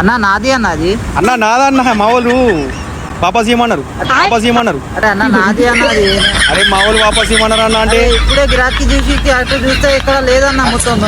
అన్నా నాది అన్నది అన్న నాదన్న మా వాళ్ళు వాపస్ ఇవ్వమన్నారు అరే అన్న నాది అన్నది అరే మా వాళ్ళు వాపస్ ఇవ్వమన్నారు అన్న అంటే ఇప్పుడే గిరాకీ చూసి అటు చూస్తే ఇక్కడ లేదన్న మొత్తం